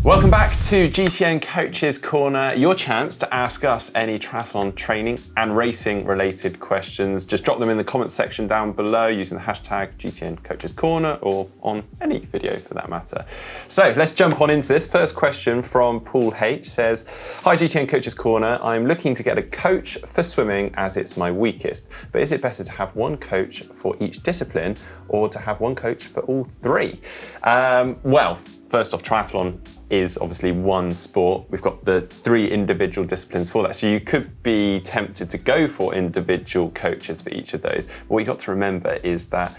Welcome back to GTN Coaches Corner, your chance to ask us any triathlon training and racing related questions. Just drop them in the comments section down below using the hashtag GTN Coaches Corner or on any video for that matter. So let's jump on into this. First question from Paul H says, "Hi GTN Coaches Corner, I'm looking to get a coach for swimming as it's my weakest, but is it better to have one coach for each discipline or to have one coach for all three?" Well, first off, triathlon is obviously one sport. We've got the three individual disciplines for that. So you could be tempted to go for individual coaches for each of those. But what you've got to remember is that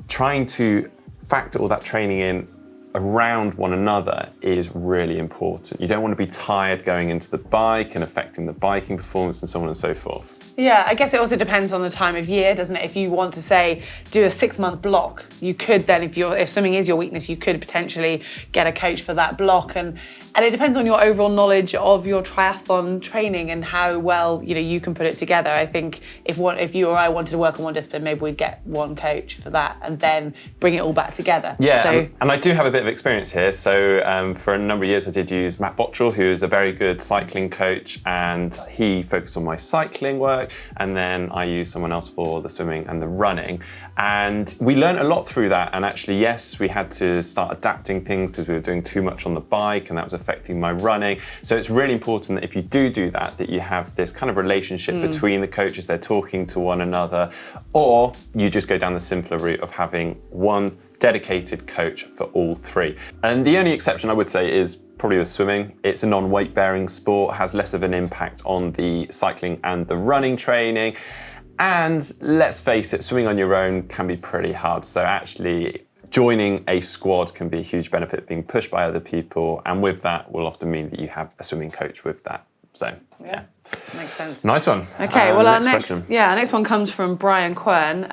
trying to factor all that training in around one another is really important. You don't want to be tired going into the bike and affecting the biking performance and so on and so forth. Yeah, I guess it also depends on the time of year, doesn't it? If you want to say do a 6-month block, you could then, if swimming is your weakness, you could potentially get a coach for that block, and it depends on your overall knowledge of your triathlon training and how well you can put it together. I think if you or I wanted to work on one discipline, maybe we'd get one coach for that and then bring it all back together. Yeah, and I do have a bit of experience here. So for a number of years, I did use Matt Bottrell, who is a very good cycling coach, and he focused on my cycling work. And then I used someone else for the swimming and the running. And we learned a lot through that. And actually, yes, we had to start adapting things because we were doing too much on the bike and that was affecting my running. So it's really important that if you do that, that you have this kind of relationship between the coaches, they're talking to one another, or you just go down the simpler route of having one dedicated coach for all three. And the only exception I would say is probably with swimming. It's a non-weight bearing sport, has less of an impact on the cycling and the running training. And let's face it, swimming on your own can be pretty hard. So actually joining a squad can be a huge benefit, being pushed by other people. And with that will often mean that you have a swimming coach with that. So yeah. Makes sense. Nice one. Okay, well our next one comes from Brian Quern.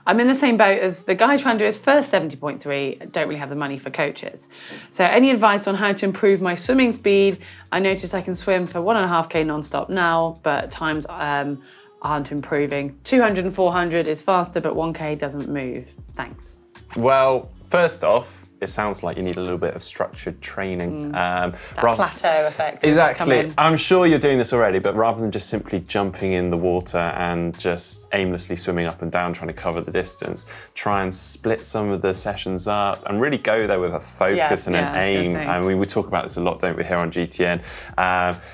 I'm in the same boat as the guy trying to do his first 70.3, don't really have the money for coaches. So any advice on how to improve my swimming speed? I noticed I can swim for 1.5K non-stop now, but times aren't improving. 200 and 400 is faster, but 1K doesn't move. Thanks. Well, first off, it sounds like you need a little bit of structured training. That plateau effect. Exactly. I'm sure you're doing this already, but rather than just simply jumping in the water and just aimlessly swimming up and down trying to cover the distance, try and split some of the sessions up and really go there with a focus and an aim. And we talk about this a lot, don't we, here on GTN.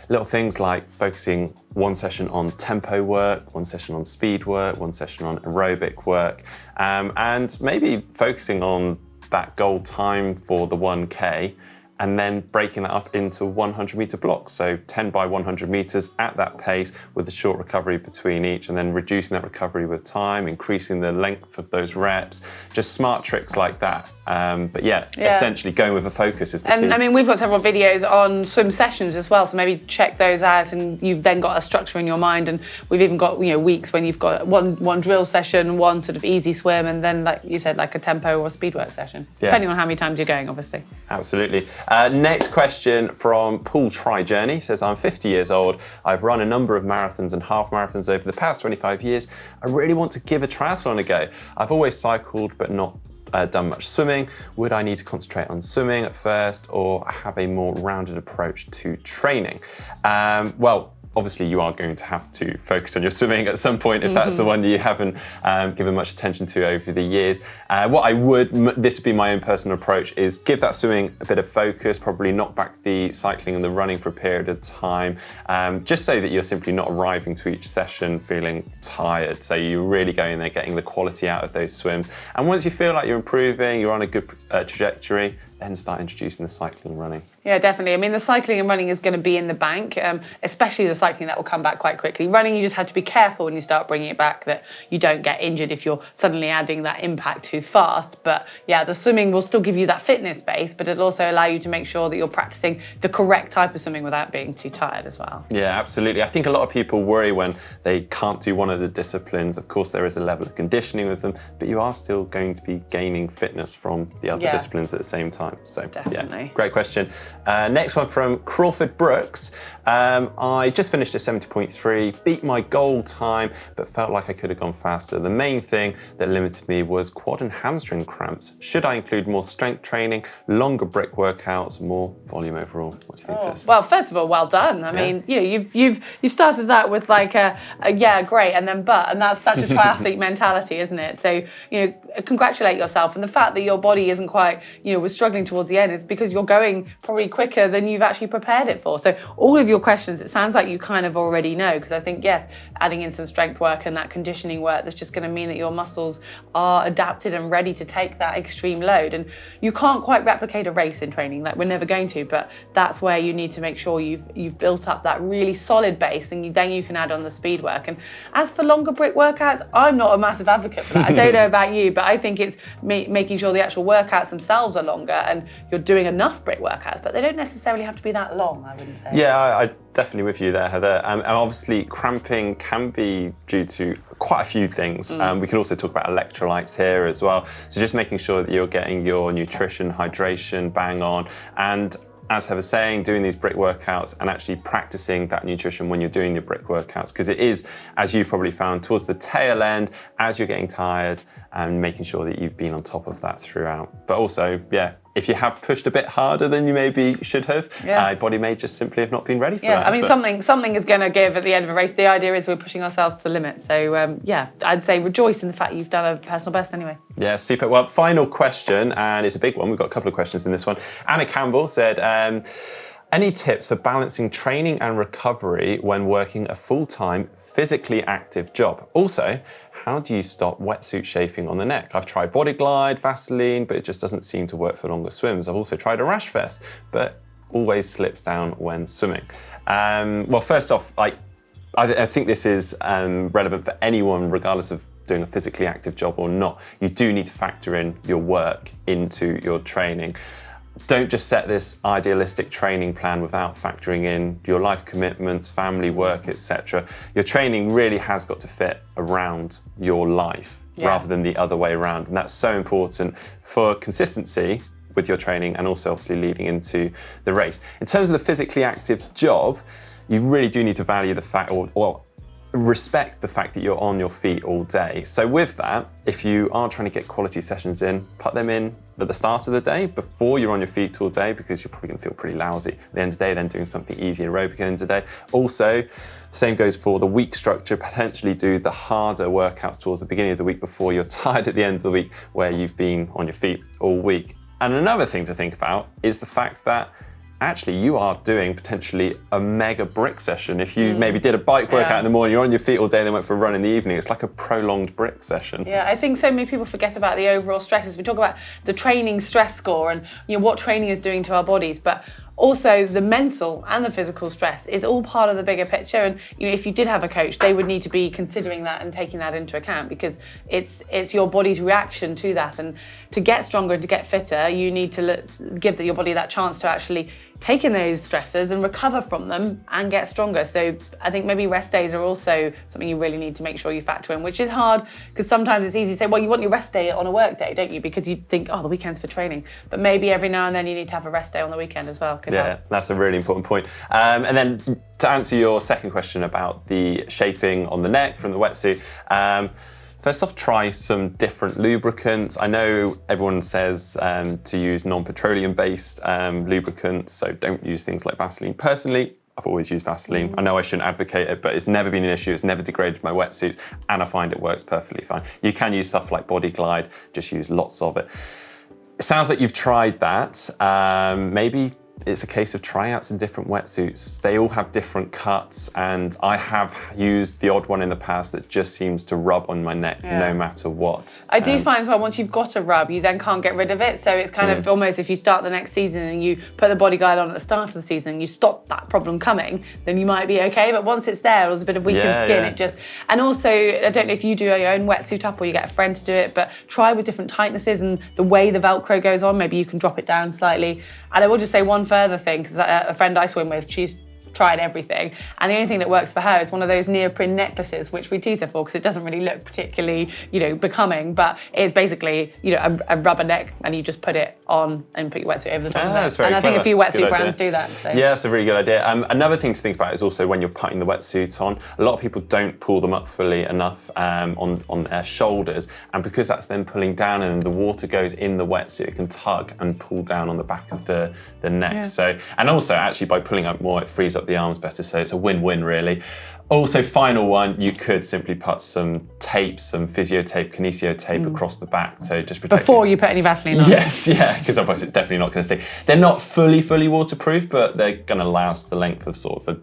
Little things like focusing one session on tempo work, one session on speed work, one session on aerobic work, and maybe focusing on that goal time for the 1K and then breaking that up into 100-meter blocks. So 10 by 100 meters at that pace with a short recovery between each, and then reducing that recovery with time, increasing the length of those reps, just smart tricks like that. But essentially going with a focus is the key. And I mean, we've got several videos on swim sessions as well, so maybe check those out and you've then got a structure in your mind. And we've even got weeks when you've got one drill session, one sort of easy swim, and then like you said, like a tempo or speed work session, depending on how many times you're going, obviously. Absolutely. Next question from Paul Tri-Journey says, "I'm 50 years old. I've run a number of marathons and half marathons over the past 25 years. I really want to give a triathlon a go. I've always cycled but not done much swimming. Would I need to concentrate on swimming at first or have a more rounded approach to training?" Well, obviously you are going to have to focus on your swimming at some point if that's the one that you haven't given much attention to over the years. This would be my own personal approach, is give that swimming a bit of focus, probably knock back the cycling and the running for a period of time, just so that you're simply not arriving to each session feeling tired. So you really go in there getting the quality out of those swims. And once you feel like you're improving, you're on a good trajectory, then start introducing the cycling and running. Yeah, definitely. I mean, the cycling and running is going to be in the bank, especially the cycling that will come back quite quickly. Running, you just have to be careful when you start bringing it back that you don't get injured if you're suddenly adding that impact too fast. But yeah, the swimming will still give you that fitness base, but it'll also allow you to make sure that you're practicing the correct type of swimming without being too tired as well. Yeah, absolutely. I think a lot of people worry when they can't do one of the disciplines. Of course, there is a level of conditioning with them, but you are still going to be gaining fitness from the other disciplines at the same time. time. So Definitely. yeah, great question. Next one from Crawford Brooks. I just finished at 70.3, beat my goal time, but felt like I could have gone faster. The main thing that limited me was quad and hamstring cramps. Should I include more strength training, longer brick workouts, more volume overall? What do you think, Sis? Well, first of all, well done. I mean, you've started that with like a yeah, great, and then but, and that's such a triathlete mentality, isn't it? So, congratulate yourself. And the fact that your body isn't quite, was struggling towards the end is because you're going probably quicker than you've actually prepared it for. So all of your questions, it sounds like you kind of already know, because I think, yes, adding in some strength work and that conditioning work, that's just going to mean that your muscles are adapted and ready to take that extreme load. And you can't quite replicate a race in training, like we're never going to, but that's where you need to make sure you've built up that really solid base, and then you can add on the speed work. And as for longer brick workouts, I'm not a massive advocate for that. I don't know about you, but I think it's making sure the actual workouts themselves are longer and you're doing enough brick workouts, but they don't necessarily have to be that long, I wouldn't say. Yeah, I definitely with you there, Heather. And obviously cramping can be due to quite a few things. We can also talk about electrolytes here as well. So just making sure that you're getting your nutrition, hydration bang on. And as Heather's saying, doing these brick workouts and actually practicing that nutrition when you're doing your brick workouts, because it is, as you've probably found, towards the tail end, as you're getting tired, and making sure that you've been on top of that throughout. But also, yeah, if you have pushed a bit harder than you maybe should have, body may just simply have not been ready for that. Yeah, I mean, something is going to give at the end of a race. The idea is we're pushing ourselves to the limit. So, I'd say rejoice in the fact you've done a personal best anyway. Yeah, super. Well, final question, and it's a big one. We've got a couple of questions in this one. Anna Campbell said, any tips for balancing training and recovery when working a full-time, physically active job? Also, how do you stop wetsuit chafing on the neck? I've tried Body Glide, Vaseline, but it just doesn't seem to work for longer swims. I've also tried a rash vest, but always slips down when swimming. Well, first off, I think this is relevant for anyone, regardless of doing a physically active job or not. You do need to factor in your work into your training. Don't just set this idealistic training plan without factoring in your life commitments, family, work, etc. Your training really has got to fit around your life rather than the other way around. And that's so important for consistency with your training and also obviously leading into the race. In terms of the physically active job, you really do need to value the fact, or respect the fact that you're on your feet all day. So with that, if you are trying to get quality sessions in, put them in at the start of the day before you're on your feet all day, because you're probably going to feel pretty lousy at the end of the day, then doing something easy aerobic at the end of the day. Also, same goes for the week structure. Potentially do the harder workouts towards the beginning of the week before you're tired at the end of the week where you've been on your feet all week. And another thing to think about is the fact that actually you are doing potentially a mega brick session. If you maybe did a bike workout in the morning, you're on your feet all day, then went for a run in the evening, it's like a prolonged brick session. Yeah, I think so many people forget about the overall stresses. We talk about the training stress score and what training is doing to our bodies, but also the mental and the physical stress is all part of the bigger picture. And if you did have a coach, they would need to be considering that and taking that into account, because it's your body's reaction to that. And to get stronger and to get fitter, you need to give your body that chance to actually take in those stresses and recover from them and get stronger. So I think maybe rest days are also something you really need to make sure you factor in, which is hard because sometimes it's easy to say, well, you want your rest day on a work day, don't you? Because you think, oh, the weekend's for training. But maybe every now and then you need to have a rest day on the weekend as well. That's a really important point. And then to answer your second question about the chafing on the neck from the wetsuit, first off, try some different lubricants. I know everyone says to use non-petroleum based lubricants, so don't use things like Vaseline. Personally, I've always used Vaseline. I know I shouldn't advocate it, but it's never been an issue. It's never degraded my wetsuits, and I find it works perfectly fine. You can use stuff like Body Glide, just use lots of it. It sounds like you've tried that. Maybe it's a case of trying out some different wetsuits. They all have different cuts, and I have used the odd one in the past that just seems to rub on my neck no matter what. I do find as well, once you've got a rub, you then can't get rid of it. So it's kind of almost, if you start the next season and you put the Body Glide on at the start of the season and you stop that problem coming, then you might be okay. But once it's there, there's a bit of weakened skin. It just, and also, I don't know if you do your own wetsuit up or you get a friend to do it, but try with different tightnesses and the way the Velcro goes on. Maybe you can drop it down slightly. And I will just say one further thing, because a friend I swim with, she's tried everything. And the only thing that works for her is one of those neoprene necklaces, which we tease her for because it doesn't really look particularly, becoming, but it's basically, a rubber neck, and you just put it on and put your wetsuit over the top of it. That's very and I clever. think a few That's a wetsuit good brands idea. do that. So. Yeah, that's a really good idea. Another thing to think about is also when you're putting the wetsuit on, a lot of people don't pull them up fully enough on their shoulders, and because that's then pulling down and the water goes in the wetsuit, it can tug and pull down on the back of the neck. Yeah. So, and also actually by pulling up more, it frees up the arms better. So it's a win-win really. Also, final one, you could simply put some tape, some physio tape, kinesio tape across the back, so just protect. Before you put any Vaseline on. Yes, yeah, because otherwise it's definitely not going to stick. They're not fully waterproof, but they're going to last the length of sort of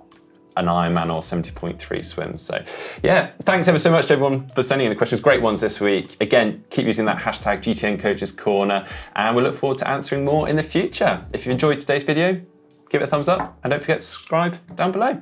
an Ironman or 70.3 swim. So yeah, thanks ever so much to everyone for sending in the questions. Great ones this week. Again, keep using that hashtag GTN Coaches Corner, and we look forward to answering more in the future. If you enjoyed today's video, give it a thumbs up and don't forget to subscribe down below.